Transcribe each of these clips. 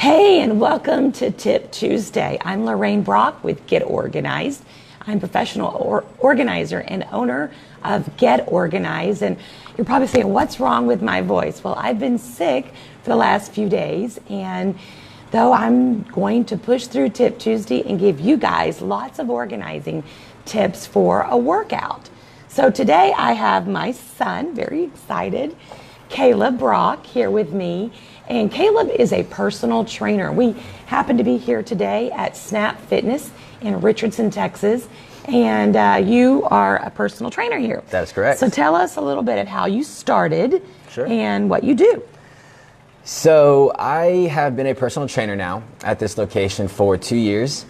Hey, and welcome to Tip Tuesday. I'm Lorraine Brock with Get Organized. I'm a professional organizer and owner of Get Organized. And you're probably saying, what's wrong with my voice? Well, I've been sick for the last few days, and though I'm going to push through Tip Tuesday and give you guys lots of organizing tips for a workout. So today I have my son, very excited, Caleb Brock, here with me. And Caleb is a personal trainer. We happen to be here today at Snap Fitness in Richardson, Texas. And you are a personal trainer here. That is correct. So tell us a little bit of how you started. Sure. And what you do. So I have been a personal trainer now at this location for 2 years.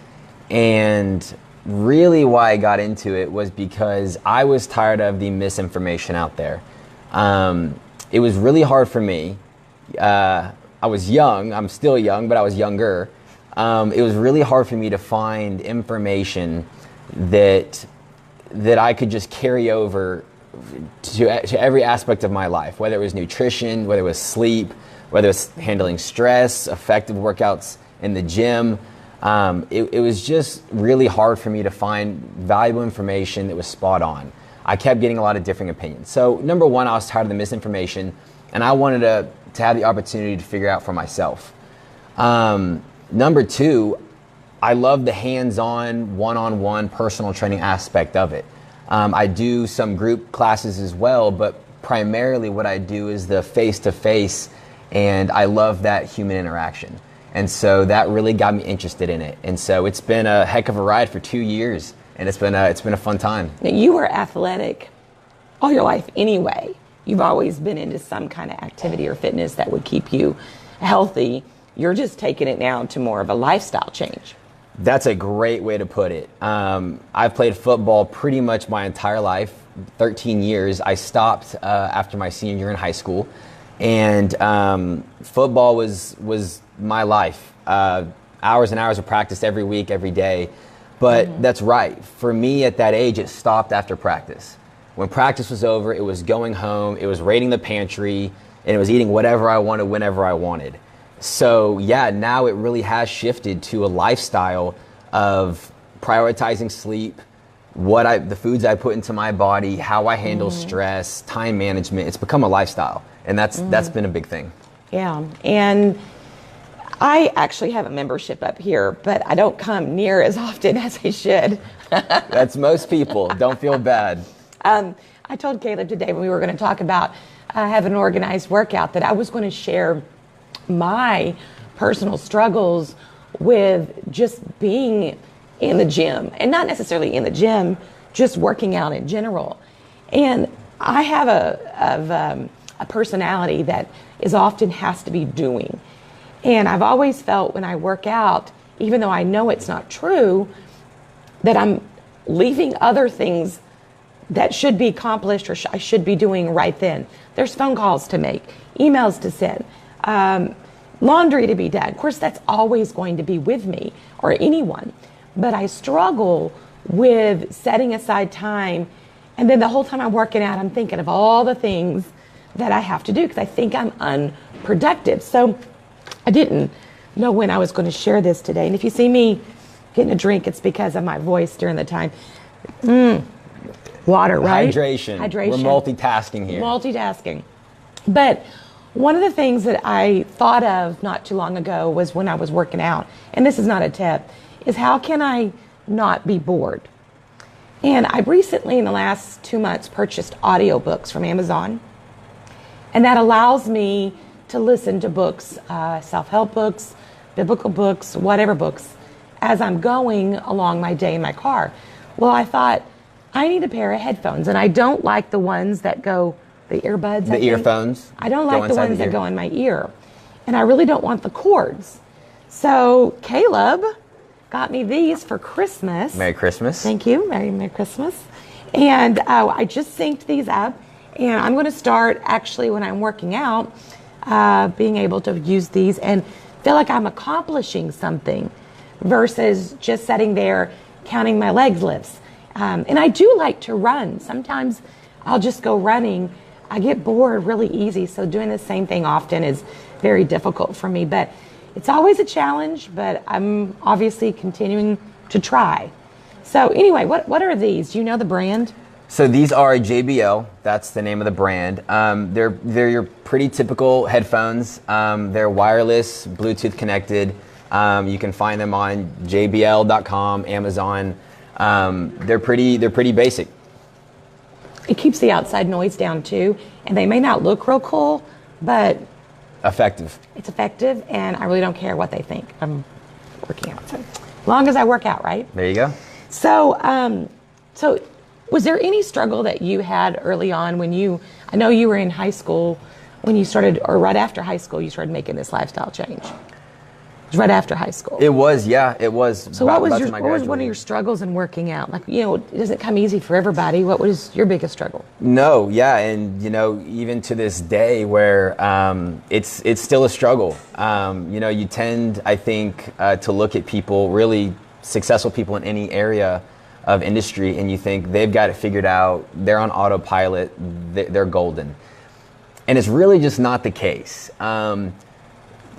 And really why I got into it was because I was tired of the misinformation out there. It was really hard for me. I was young, I'm still young, but I was younger. It was really hard for me to find information that I could just carry over to every aspect of my life, whether it was nutrition, whether it was sleep, whether it's handling stress, effective workouts in the gym. It was just really hard for me to find valuable information that was spot on. I kept getting a lot of differing opinions. So number one, I was tired of the misinformation, and I wanted to have the opportunity to figure out for myself. Number two, I love the hands-on, one-on-one personal training aspect of it. I do some group classes as well, but primarily what I do is the face-to-face, and I love that human interaction. And so that really got me interested in it. And so it's been a heck of a ride for 2 years, and it's been a fun time. Now, you were athletic all your life anyway. You've always been into some kind of activity or fitness that would keep you healthy. You're just taking it now to more of a lifestyle change. That's a great way to put it. I've played football pretty much my entire life, 13 years. I stopped after my senior year in high school, and football was my life. Hours and hours of practice every week, every day. But that's right. For me at that age, it stopped after practice. When practice was over, it was going home, it was raiding the pantry, and it was eating whatever I wanted, whenever I wanted. So yeah, now it really has shifted to a lifestyle of prioritizing sleep, the foods I put into my body, how I handle stress, time management. It's become a lifestyle, and that's been a big thing. Yeah, and I actually have a membership up here, but I don't come near as often as I should. That's most people. Don't feel bad. I told Caleb today when we were going to talk about having an organized workout that I was going to share my personal struggles with just being in the gym, and not necessarily in the gym, just working out in general. And I have a personality that often has to be doing. And I've always felt when I work out, even though I know it's not true, that I'm leaving other things that should be accomplished or I should be doing right then. There's phone calls to make, emails to send, laundry to be done. Of course, that's always going to be with me or anyone. But I struggle with setting aside time, and then the whole time I'm working out, I'm thinking of all the things that I have to do because I think I'm unproductive. So I didn't know when I was going to share this today. And if you see me getting a drink, it's because of my voice during the time. Water, right? Hydration. We're multitasking here. Multitasking. But one of the things that I thought of not too long ago was when I was working out, and this is not a tip, is how can I not be bored? And I recently, in the last 2 months, purchased audiobooks from Amazon. And that allows me to listen to books, self-help books, biblical books, whatever books, as I'm going along my day in my car. Well, I thought, I need a pair of headphones, and I don't like the ones that go, the earbuds. The earphones. I don't like the ones that go in my ear, and I really don't want the cords. So Caleb got me these for Christmas. Merry Christmas. Thank you. Merry Christmas. And I just synced these up, and I'm going to start actually when I'm working out, being able to use these and feel like I'm accomplishing something versus just sitting there counting my legs lifts. And I do like to run. Sometimes I'll just go running. I get bored really easy, so doing the same thing often is very difficult for me. But It's always a challenge, but I'm obviously continuing to try. So anyway, what are these? Do you know the brand? So these are JBL. That's the name of the brand. They're your pretty typical headphones. They're wireless, Bluetooth connected. You can find them on JBL.com, Amazon. They're pretty basic. It keeps the outside noise down too, and they may not look real cool, but effective. It's effective, and I really don't care what they think. I'm working out, so as long as I work out, right? There you go. So, so was there any struggle that you had early on when I know you were in high school when you started, or right after high school, you started making this lifestyle change? It was right after high school. It was, yeah, it was. So what was one of your struggles in working out? Like, it doesn't come easy for everybody. What was your biggest struggle? No, yeah, and even to this day where it's still a struggle. You tend, I think, to look at people, really successful people in any area of industry, and you think they've got it figured out, they're on autopilot, they're golden. And it's really just not the case.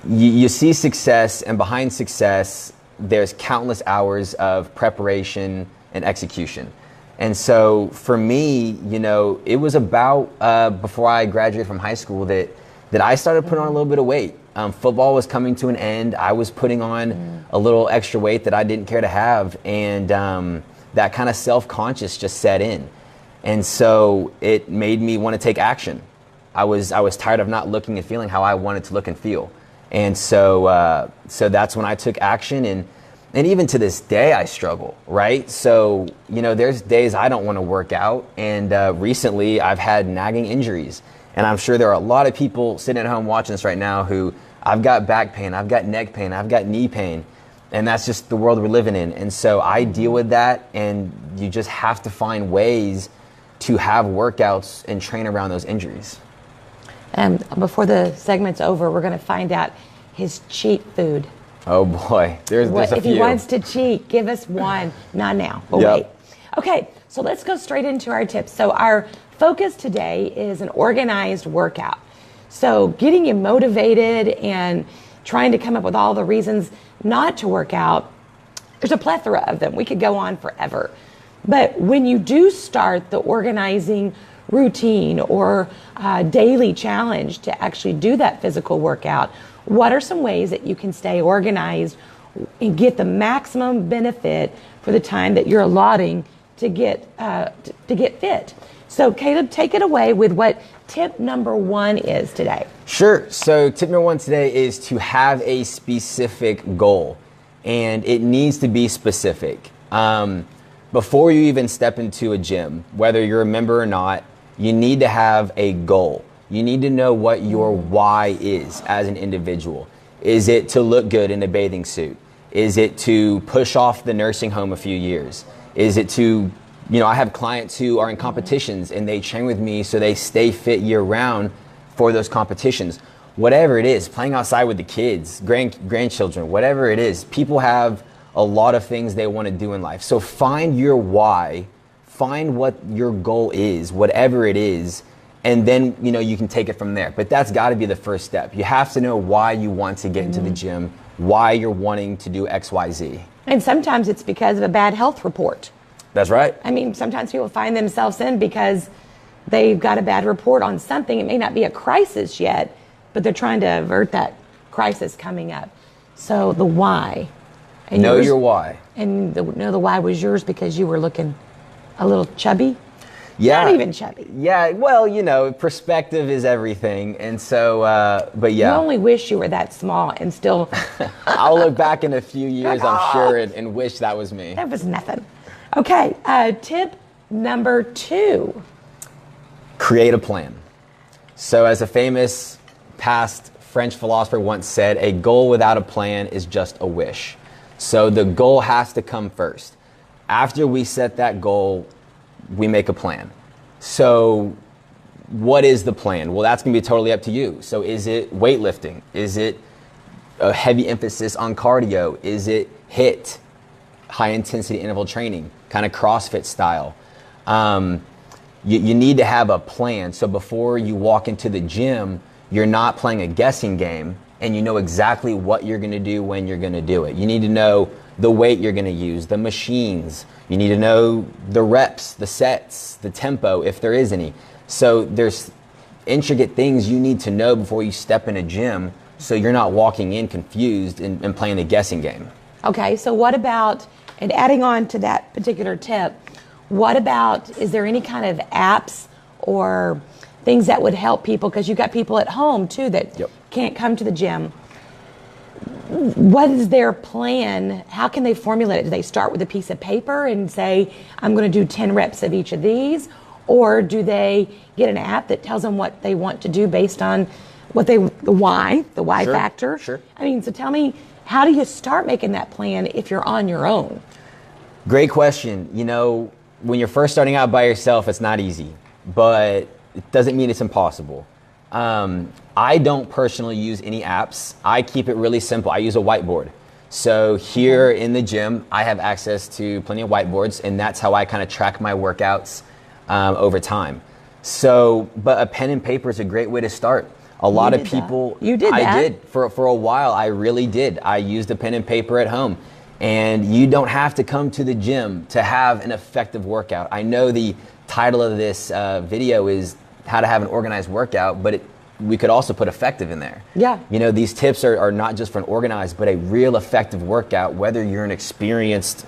You see success, and behind success, there's countless hours of preparation and execution. And so for me, it was about before I graduated from high school that I started putting on a little bit of weight. Football was coming to an end. I was putting on a little extra weight that I didn't care to have, and that kind of self-conscious just set in. And so it made me want to take action. I was tired of not looking and feeling how I wanted to look and feel. And so that's when I took action, and even to this day I struggle, right? So, there's days I don't want to work out, and recently I've had nagging injuries. And I'm sure there are a lot of people sitting at home watching this right now who, I've got back pain, I've got neck pain, I've got knee pain, and that's just the world we're living in. And so I deal with that, and you just have to find ways to have workouts and train around those injuries. And before the segment's over, we're going to find out his cheat food. Oh boy, there's a few. If he wants to cheat, give us one. Not now, but wait. Okay, so let's go straight into our tips. So our focus today is an organized workout. So getting you motivated and trying to come up with all the reasons not to work out, there's a plethora of them. We could go on forever. But when you do start the organizing routine or daily challenge to actually do that physical workout, what are some ways that you can stay organized and get the maximum benefit for the time that you're allotting to get fit? So Caleb, take it away with what tip number 1 is today. Sure. So tip number 1 today is to have a specific goal, and it needs to be specific. Before you even step into a gym, whether you're a member or not, you need to have a goal. You need to know what your why is as an individual. Is it to look good in a bathing suit? Is it to push off the nursing home a few years? Is it to, I have clients who are in competitions and they train with me so they stay fit year round for those competitions. Whatever it is, playing outside with the kids, grandchildren, whatever it is, people have a lot of things they want to do in life. So find your why, find what your goal is, whatever it is, and then, you can take it from there. But that's got to be the first step. You have to know why you want to get into the gym, why you're wanting to do X, Y, Z. And sometimes it's because of a bad health report. That's right. I mean, sometimes people find themselves in because they've got a bad report on something. It may not be a crisis yet, but they're trying to avert that crisis coming up. So the why. And know your why. And the why was yours because you were looking a little chubby? Yeah. Not even chubby. Yeah, well, perspective is everything. And so, but yeah. You only wish you were that small and still. I'll look back in a few years, I'm sure, and wish that was me. That was nothing. Okay, tip number 2. Create a plan. So as a famous past French philosopher once said, a goal without a plan is just a wish. So the goal has to come first. After we set that goal, we make a plan. So what is the plan? Well, that's going to be totally up to you. So is it weightlifting? Is it a heavy emphasis on cardio? Is it HIIT, high intensity interval training, kind of CrossFit style? You need to have a plan. So before you walk into the gym, you're not playing a guessing game. and you know exactly what you're going to do when you're going to do it. You need to know the weight you're going to use, the machines. You need to know the reps, the sets, the tempo, if there is any. So there's intricate things you need to know before you step in a gym, so you're not walking in confused and playing the guessing game. Okay, so what about, and adding on to that particular tip, what about, is there any kind of apps or things that would help people? Because you've got people at home too that can't come to the gym. What is their plan? How can they formulate it? Do they start with a piece of paper and say, I'm going to do 10 reps of each of these? Or do they get an app that tells them what they want to do based on what the why factor? Sure. I mean, so tell me, how do you start making that plan if you're on your own? Great question. You know, when you're first starting out by yourself, it's not easy, but it doesn't mean it's impossible. I don't personally use any apps. I keep it really simple. I use a whiteboard. So here in the gym, I have access to plenty of whiteboards, and that's how I kind of track my workouts over time. So, but a pen and paper is a great way to start. A lot of people, you did that. I did for a while. I really did. I used a pen and paper at home, and you don't have to come to the gym to have an effective workout. I know the title of this video is how to have an organized workout, but we could also put effective in there. Yeah. You know, these tips are not just for an organized, but a real effective workout, whether you're an experienced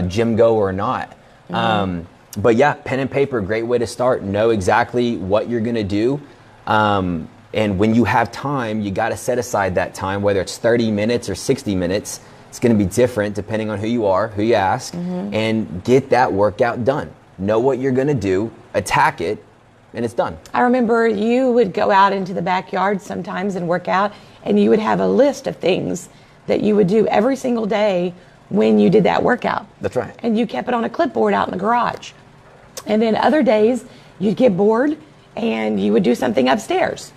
gym goer or not. But yeah, pen and paper, great way to start. Know exactly what you're gonna do. And when you have time, you gotta set aside that time, whether it's 30 minutes or 60 minutes. It's gonna be different depending on who you are, who you ask, and get that workout done. Know what you're gonna do, attack it, and it's done. I remember you would go out into the backyard sometimes and work out, and you would have a list of things that you would do every single day when you did that workout. That's right. And you kept it on a clipboard out in the garage. And then other days you'd get bored and you would do something upstairs.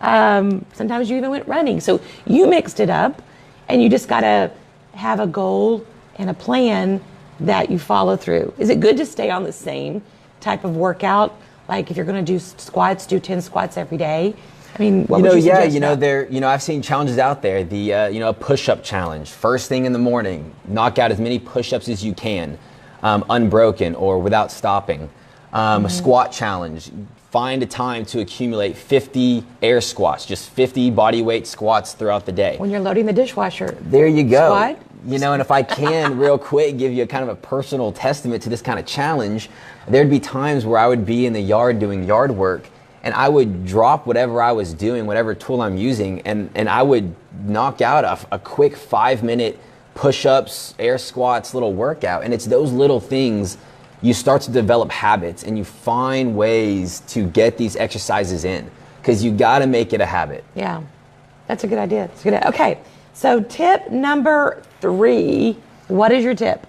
Sometimes you even went running. So you mixed it up, and you just got to have a goal and a plan that you follow through. Is it good to stay on the same type of workout? Like if you're going to do squats, do 10 squats every day. I mean, what would you suggest? I've seen challenges out there. The a push-up challenge. First thing in the morning, knock out as many push-ups as you can, unbroken or without stopping. A squat challenge. Find a time to accumulate 50 air squats, just 50 body weight squats throughout the day. When you're loading the dishwasher. There you go. Squat. You know, and if I can real quick give you a kind of a personal testament to this kind of challenge, there'd be times where I would be in the yard doing yard work, and I would drop whatever I was doing, whatever tool I'm using, and I would knock out a quick 5-minute push-ups, air squats, little workout. And it's those little things, you start to develop habits and you find ways to get these exercises in, because you got to make it a habit. Yeah, that's a good idea. It's a good. Okay, so tip number 3. What is your tip?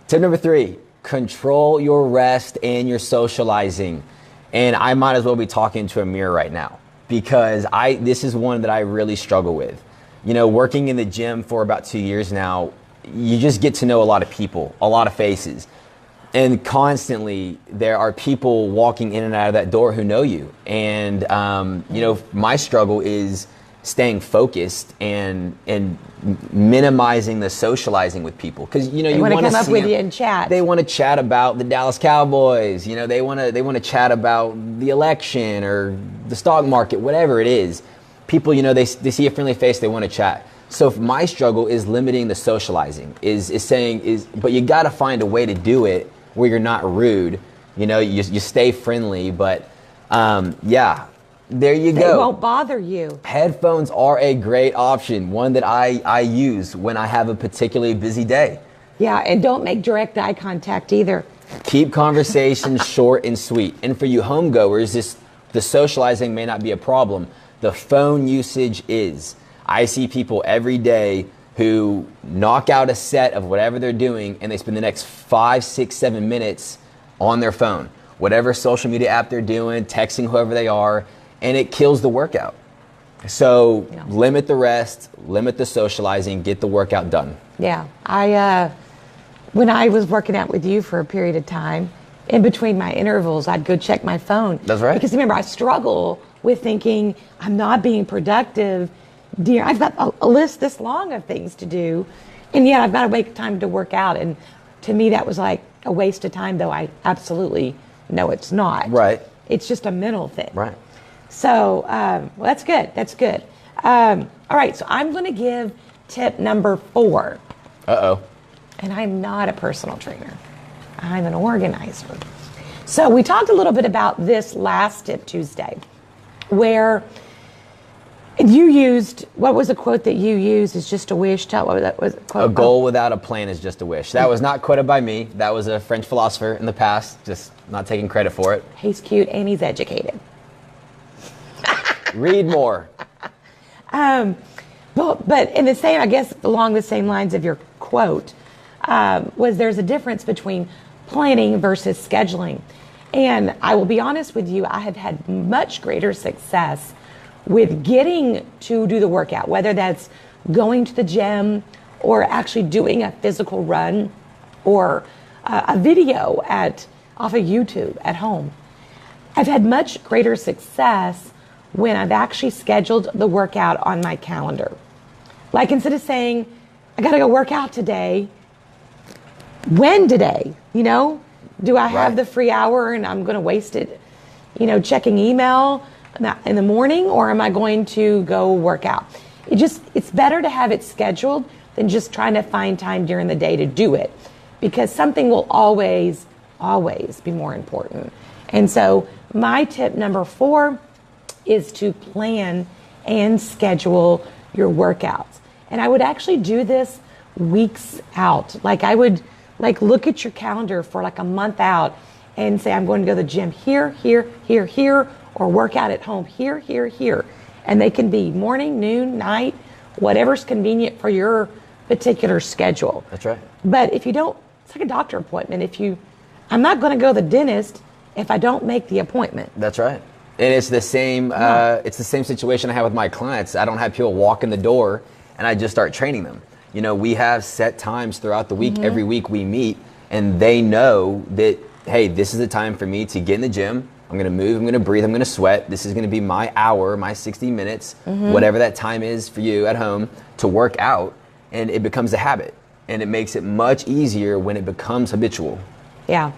Tip number 3, control your rest and your socializing. And I might as well be talking to a mirror right now, because this is one that I really struggle with. You know, working in the gym for about 2 years now, you just get to know a lot of people, a lot of faces. And constantly there are people walking in and out of that door who know you. And, my struggle is staying focused and minimizing the socializing with people, because you want to come up with you and chat. They want to chat about the Dallas Cowboys. You know, they want to chat about the election or the stock market, whatever it is. People, they see a friendly face, they want to chat. So my struggle is limiting the socializing. But you got to find a way to do it where you're not rude. You stay friendly, but there you go. They won't bother you. Headphones are a great option, one that I use when I have a particularly busy day. Yeah, and don't make direct eye contact either. Keep conversations short and sweet. And for you home goers, the socializing may not be a problem. The phone usage is. I see people every day who knock out a set of whatever they're doing, and they spend the next 5, 6, 7 minutes on their phone. Whatever social media app they're doing, texting whoever they are, and it kills the workout. So limit the rest, limit the socializing, get the workout done. Yeah, when I was working out with you for a period of time, in between my intervals, I'd go check my phone. That's right. Because remember, I struggle with thinking I'm not being productive dear, I've got a list this long of things to do, and yet I've got to make time to work out. And to me, that was like a waste of time, though I absolutely know it's not. Right. It's just a mental thing. Right. So, well, that's good. That's good. All right, so I'm going to give tip number 4. Uh-oh. And I'm not a personal trainer. I'm an organizer. So we talked a little bit about this last Tip Tuesday, where you used, what was the quote that you used? Is just a wish. Tell what that was. Quote. A goal without a plan is just a wish. That was not quoted by me. That was a French philosopher in the past, just not taking credit for it. He's cute and he's educated. Read more. But in the same, I guess, along the same lines of your quote, was there's a difference between planning versus scheduling. And I will be honest with you, I have had much greater success with getting to do the workout, whether that's going to the gym or actually doing a physical run or a video off of YouTube at home. I've had much greater success when I've actually scheduled the workout on my calendar. Like instead of saying, I got to go work out today, when today, do I have the free hour and I'm going to waste it, checking email in the morning, or am I going to go work out? It's better to have it scheduled than just trying to find time during the day to do it, because something will always be more important. And so my tip number 4 is to plan and schedule your workouts. And I would actually do this weeks out. Like I would look at your calendar for like a month out and say, I'm going to go to the gym here, or work out at home here. And they can be morning, noon, night, whatever's convenient for your particular schedule. That's right. But if you don't, it's like a doctor appointment. I'm not going to go to the dentist if I don't make the appointment. That's right. And it's the same. It's the same situation I have with my clients. I don't have people walk in the door and I just start training them. We have set times throughout the week. Every week we meet, and they know that, hey, this is the time for me to get in the gym. I'm going to move, I'm going to breathe, I'm going to sweat. This is going to be my hour, my 60 minutes, whatever that time is for you at home to work out. And it becomes a habit, and it makes it much easier when it becomes habitual. Yeah.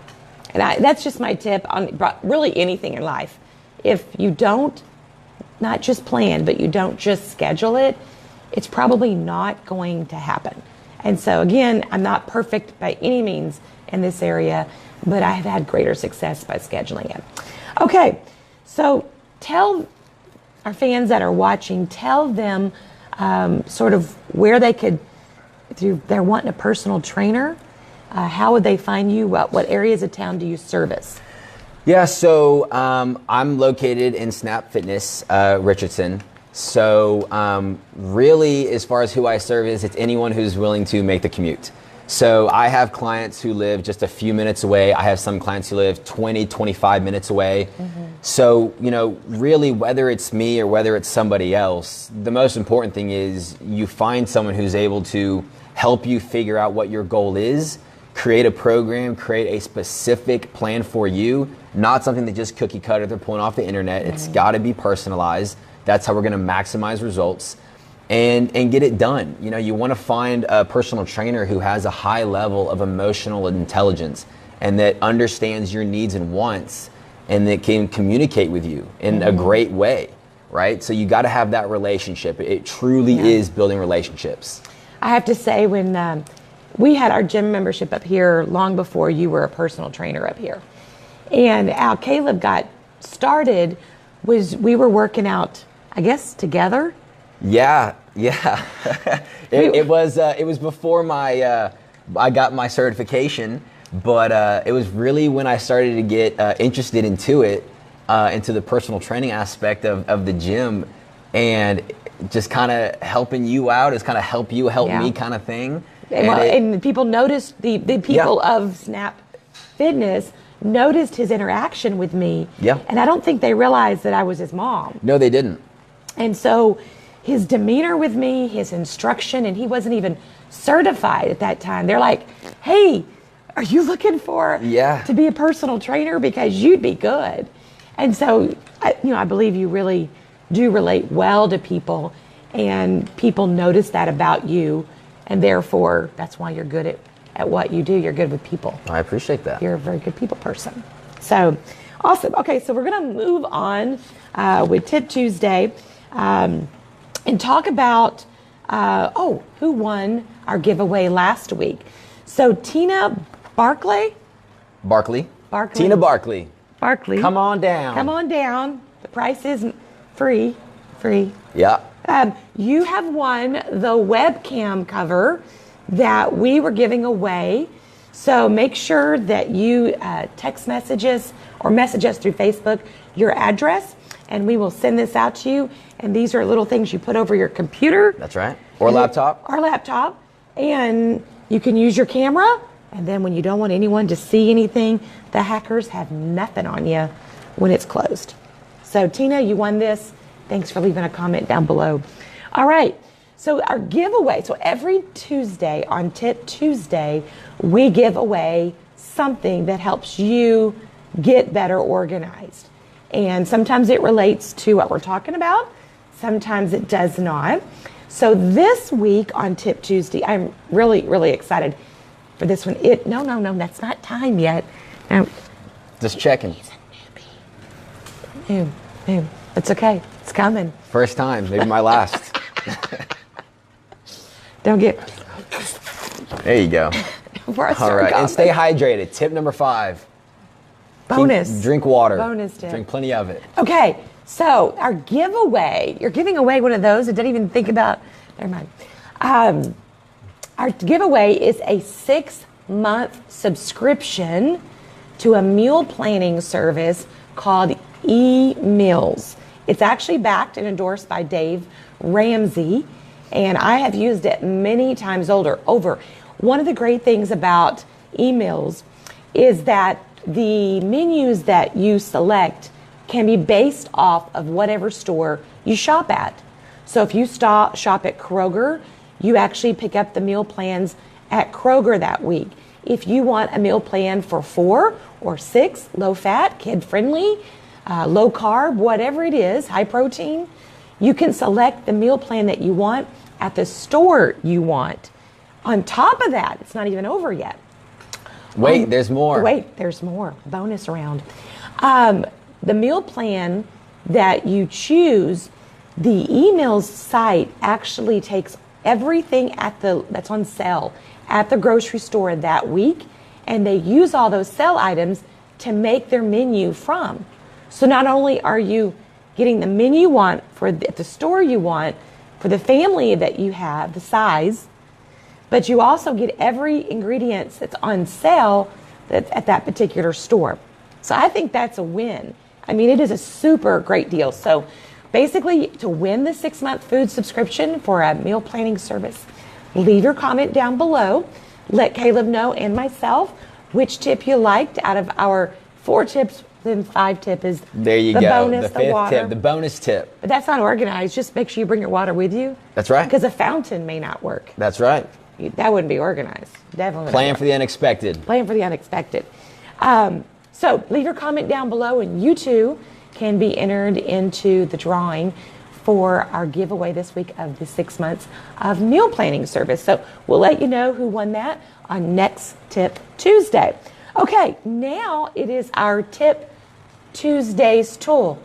And that's just my tip on really anything in life. If you don't, not just plan, but you don't just schedule it, it's probably not going to happen. And so again, I'm not perfect by any means in this area, but I have had greater success by scheduling it. Okay, so tell our fans that are watching, tell them sort of where they could, if they're wanting a personal trainer, how would they find you? What areas of town do you service? Yeah, so I'm located in Snap Fitness, Richardson. So really, as far as who I service, it's anyone who's willing to make the commute. So I have clients who live just a few minutes away. I have some clients who live 20, 25 minutes away. So, really, whether it's me or whether it's somebody else, the most important thing is you find someone who's able to help you figure out what your goal is, create a program, create a specific plan for you, not something that just cookie cutter they're pulling off the internet. It's got to be personalized. That's how we're going to maximize results and get it done. You want to find a personal trainer who has a high level of emotional intelligence and that understands your needs and wants and that can communicate with you in a great way, right? So you got to have that relationship. It truly is building relationships. I have to say, when we had our gym membership up here long before you were a personal trainer up here, and how Caleb got started was we were working out, I guess, together. Yeah. It was before I got my certification, but it was really when I started to get interested into the personal training aspect of the gym, and just kind of helping you out is kind of help me kind of thing. And people noticed, the people of Snap Fitness noticed his interaction with me. Yeah. And I don't think they realized that I was his mom. No, they didn't. And so his demeanor with me, his instruction, and he wasn't even certified at that time. They're like, hey, are you looking to be a personal trainer? Because you'd be good. And so, I believe you really do relate well to people. and people notice that about you, and therefore that's why you're good at what you do. You're good with people. I appreciate that. You're a very good people person. So awesome. Okay, so we're going to move on with Tip Tuesday and talk about who won our giveaway last week. So Tina Barkley. Tina Barkley. Come on down. Come on down. The price isn't free. Yeah. You have won the webcam cover that we were giving away. So make sure that you text messages or message us through Facebook your address, and we will send this out to you. And these are little things you put over your computer. That's right. Or laptop. And you can use your camera. And then when you don't want anyone to see anything, the hackers have nothing on you when it's closed. So Tina, you won this. Thanks for leaving a comment down below. All right. So our giveaway. So every Tuesday on Tip Tuesday, we give away something that helps you get better organized. And sometimes it relates to what we're talking about. Sometimes it does not. So this week on Tip Tuesday, I'm really, really excited for this one. No, that's not time yet. Now, just checking. He's a newbie. It's okay. It's coming. First time, maybe my last. Don't get. There you go. All right, and stay hydrated. Tip number 5. Bonus. Drink water. Bonus tip. Drink plenty of it. Okay, so our giveaway. You're giving away one of those that didn't even think about. Never mind. Our giveaway is a 6-month subscription to a meal planning service called eMeals. It's actually backed and endorsed by Dave Ramsey, and I have used it many times over. One of the great things about eMeals is that the menus that you select can be based off of whatever store you shop at. So if you shop at Kroger, you actually pick up the meal plans at Kroger that week. If you want a meal plan for 4 or 6, low fat, kid friendly, low carb, whatever it is, high protein, you can select the meal plan that you want at the store you want. On top of that, it's not even over yet. Wait, there's more. Bonus round. The meal plan that you choose, the eMeals site actually takes everything that's on sale at the grocery store that week, and they use all those sale items to make their menu from. So not only are you getting the menu you want at the store you want, for the family that you have, the size, but you also get every ingredient that's on sale that's at that particular store. So I think that's a win. I mean, it is a super great deal. So basically, to win the 6-month food subscription for a meal planning service, leave your comment down below. Let Caleb know and myself which tip you liked out of our 4 tips. Then 5 tip is there you the go. bonus, the 5th water. tip, the bonus tip. But that's not organized. Just make sure you bring your water with you. That's right. Because a fountain may not work. That's right. That wouldn't be organized. Definitely. Plan for the unexpected. Plan for the unexpected. So leave your comment down below, and you too can be entered into the drawing for our giveaway this week of the 6 months of meal planning service. So we'll let you know who won that on next Tip Tuesday. Okay, now it is our Tip Tuesday's tool.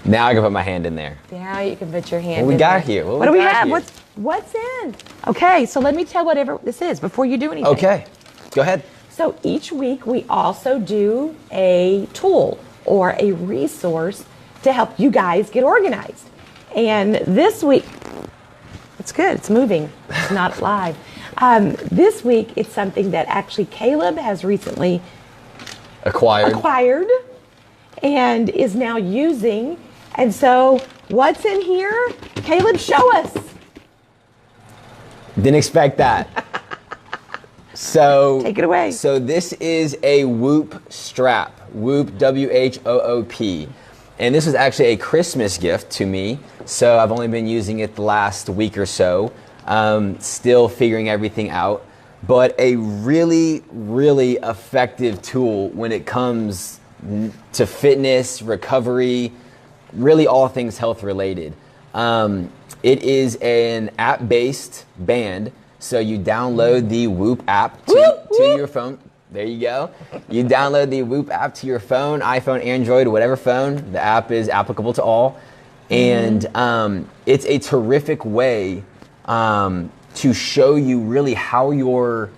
Now I can put my hand in there. Now you can put your hand in What we got there. here? What do we have? What's in? Okay, so let me tell whatever this is before you do anything. Okay, go ahead. So each week we also do a tool or a resource to help you guys get organized. And this week, it's good, it's moving, it's not live. This week it's something that actually Caleb has recently acquired and is now using. And so what's in here? Caleb, show us. Didn't expect that. So take it away. So this is a Whoop strap. Whoop, WHOOP. And this was actually a Christmas gift to me. So I've only been using it the last week or so. Still figuring everything out. But a really, really effective tool when it comes to fitness, recovery, really all things health related. It is an app-based band. So you download the Whoop app to your phone. There you go. You download the Whoop app to your phone, iPhone, Android, whatever phone. The app is applicable to all. And it's a terrific way to show you really how you're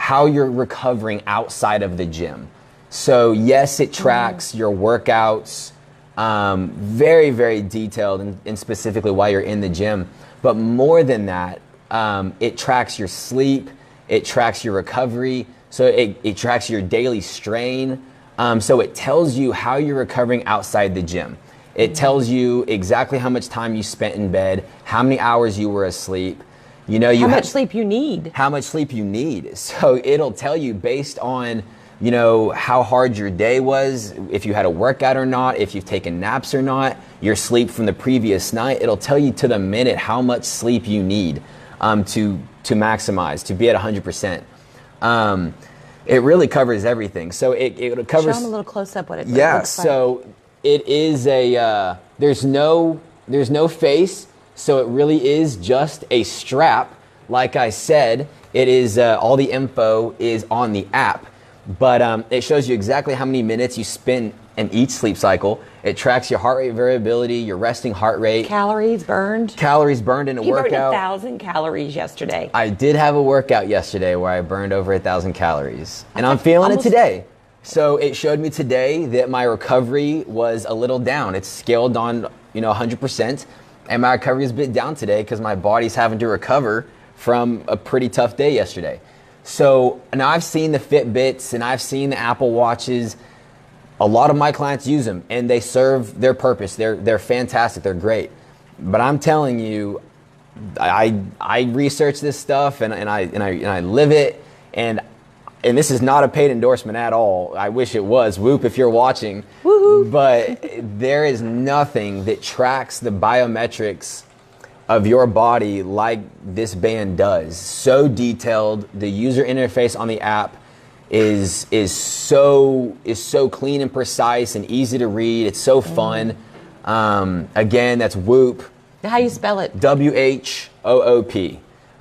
recovering outside of the gym. So yes, it tracks your workouts, very, very detailed and specifically while you're in the gym. But more than that, it tracks your sleep, it tracks your recovery, so it tracks your daily strain. So it tells you how you're recovering outside the gym. It tells you exactly how much time you spent in bed, how many hours you were asleep. You know, how much sleep you need. How much sleep you need. So it'll tell you based on, you know, how hard your day was, if you had a workout or not, if you've taken naps or not, your sleep from the previous night. It'll tell you to the minute how much sleep you need to maximize, to be at 100%. It really covers everything. So it covers. Show them a little close up what it looks like. So it is a, there's no face. So it really is just a strap. Like I said, it is, all the info is on the app, but it shows you exactly how many minutes you spend in each sleep cycle. It tracks your heart rate variability, your resting heart rate. Calories burned. Calories burned in a workout. You burned 1,000 calories yesterday. I did have a workout yesterday where I burned over 1,000 calories, and I'm feeling it today. So it showed me today that my recovery was a little down. It's scaled on, 100%, and my recovery is a bit down today because my body's having to recover from a pretty tough day yesterday. So now I've seen the Fitbits and I've seen the Apple Watches. A lot of my clients use them and they serve their purpose. They're fantastic. They're great. But I'm telling you, I research this stuff and I live it, and this is not a paid endorsement at all. I wish it was. Whoop if you're watching. Woohoo. But there is nothing that tracks the biometrics of your body like this band does. So detailed. The user interface on the app is so clean and precise and easy to read. It's so fun. Again, that's Whoop. How you spell it? WHOOP.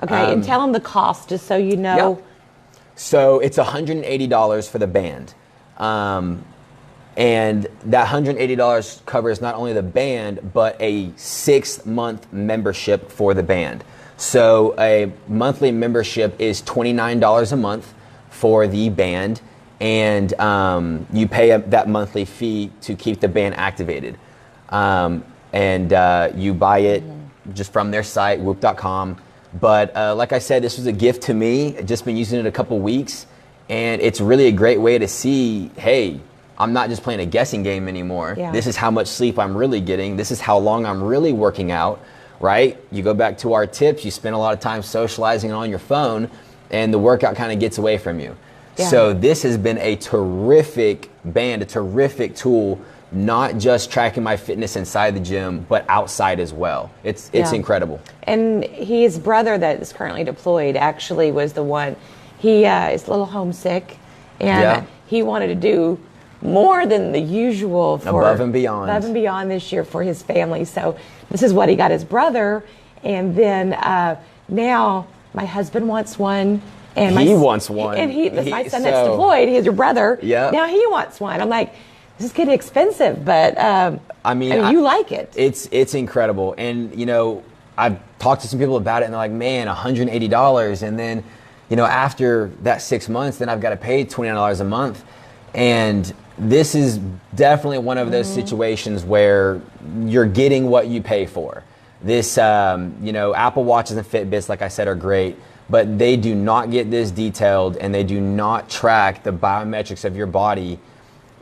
Okay, and tell them the cost just so you know. Yep. So it's $180 for the band. And that $180 covers not only the band, but a 6-month membership for the band. So a monthly membership is $29 a month for the band, and you pay that monthly fee to keep the band activated. And you buy it just from their site, whoop.com. But like I said, this was a gift to me. I've just been using it a couple weeks, and it's really a great way to see, hey, I'm not just playing a guessing game anymore. Yeah. This is how much sleep I'm really getting. This is how long I'm really working out, right? You go back to our tips, you spend a lot of time socializing on your phone, and the workout kind of gets away from you. Yeah. So this has been a terrific band, a terrific tool, not just tracking my fitness inside the gym, but outside as well. It's incredible. And his brother that is currently deployed actually was the one, he is a little homesick, and he wanted to do more than the usual for above and beyond this year for his family. So this is what he got his brother, and then now my husband wants one, and he wants one, and my son that's deployed, he's your brother. Yeah. Now he wants one. I'm like, this is getting expensive, but I mean, you like it. It's incredible, and I've talked to some people about it, and they're like, man, $180, and then after that 6 months, then I've got to pay $29 a month, and this is definitely one of those situations where you're getting what you pay for. This, Apple Watches and Fitbits, like I said, are great, but they do not get this detailed, and they do not track the biometrics of your body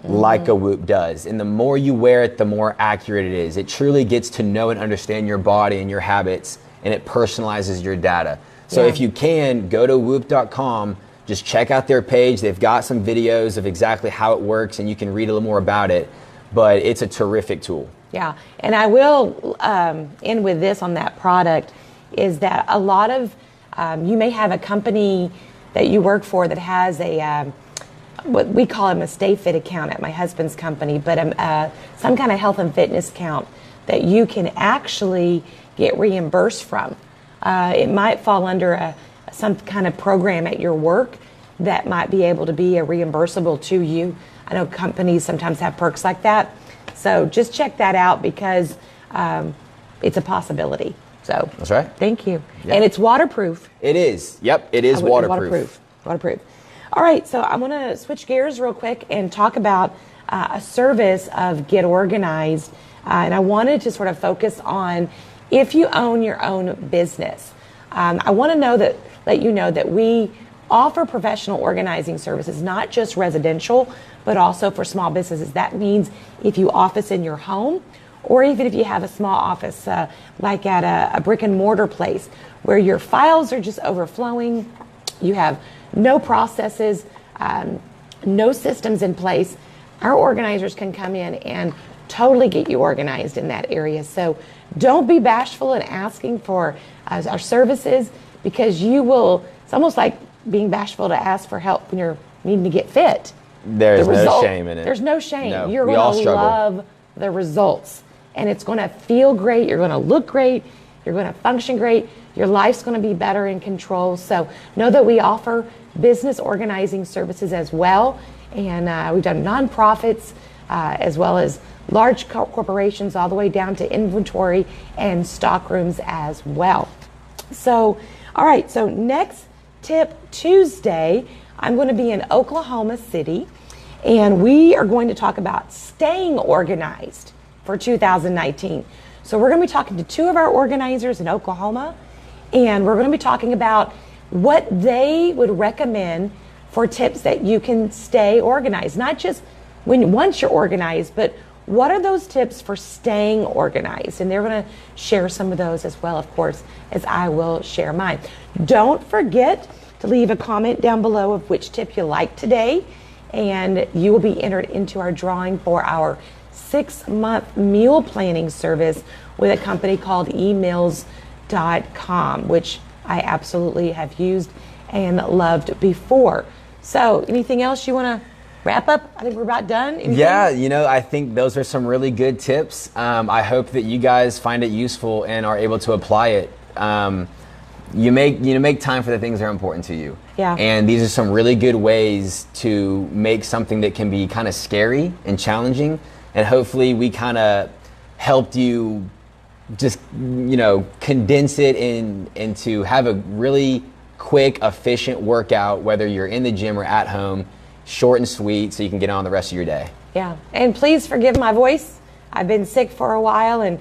like a Whoop does. And the more you wear it, the more accurate it is. It truly gets to know and understand your body and your habits, and it personalizes your data. So if you can, go to whoop.com, just check out their page. They've got some videos of exactly how it works, and you can read a little more about it. But it's a terrific tool. Yeah, and I will end with this on that product, is that a lot of, you may have a company that you work for that has a, what we call a Stay Fit account at my husband's company, but some kind of health and fitness account that you can actually get reimbursed from. It might fall under some kind of program at your work that might be able to be a reimbursable to you. I know companies sometimes have perks like that. So just check that out because it's a possibility. So that's right. Thank you. Yeah. And it's waterproof. It is. Yep, it is waterproof. Waterproof. All right, so I'm going to switch gears real quick and talk about a service of Get Organized. And I wanted to sort of focus on if you own your own business. I want to let you know that we offer professional organizing services, not just residential, but also for small businesses. That means if you office in your home, or even if you have a small office, like at a brick and mortar place, where your files are just overflowing, you have no processes, no systems in place, our organizers can come in and totally get you organized in that area. So don't be bashful in asking for our services, because it's almost like being bashful to ask for help when you're needing to get fit. There's no shame in it. There's no shame. No, you're going to love the results. And it's going to feel great. You're going to look great. You're going to function great. Your life's going to be better in control. So know that we offer business organizing services as well. And we've done nonprofits as well as large corporations, all the way down to inventory and stock rooms as well. So, all right. So next Tip Tuesday, I'm going to be in Oklahoma City. And we are going to talk about staying organized for 2019. So we're going to be talking to two of our organizers in Oklahoma, and we're going to be talking about what they would recommend for tips that you can stay organized. Not just once you're organized, but what are those tips for staying organized? And they're going to share some of those as well, of course, as I will share mine. Don't forget to leave a comment down below of which tip you like today, and you will be entered into our drawing for our 6-month meal planning service with a company called emeals.com, which I absolutely have used and loved before. So anything else you want to wrap up? I think we're about done. Anything? Yeah, I think those are some really good tips. I hope that you guys find it useful and are able to apply it. You make time for the things that are important to you. Yeah. And these are some really good ways to make something that can be kind of scary and challenging. And hopefully we kind of helped you just, condense it into have a really quick, efficient workout, whether you're in the gym or at home, short and sweet, so you can get on the rest of your day. Yeah. And please forgive my voice. I've been sick for a while, and